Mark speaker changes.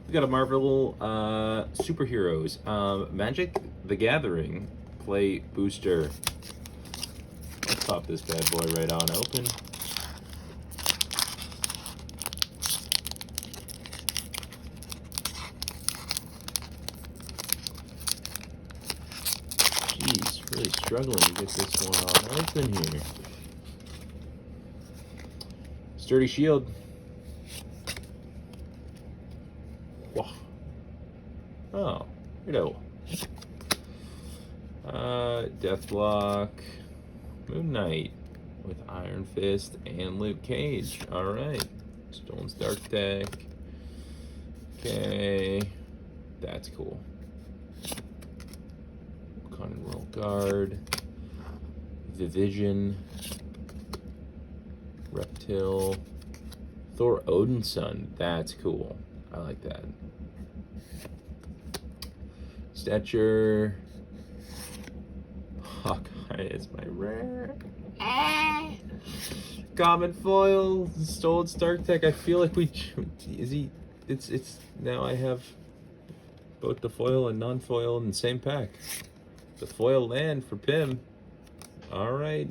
Speaker 1: We got a Marvel superheroes. Magic the Gathering play booster. Let's pop this bad boy right on open. Jeez, really struggling to get this one on open here. Sturdy Shield. Whoa. Oh, weirdo. Deathblock. Moon Knight with Iron Fist and Luke Cage. Alright. Stone's Dark Deck. Okay. That's cool. Conan World Guard. The Vision. Reptile. Thor Odinson. That's cool. I like that. Stature. Hawkeye is my rare. Common foil. Stolen Stark Tech. I feel like we. Is he. It's. Now I have both the foil and non foil in the same pack. The foil land for Pim. Alright.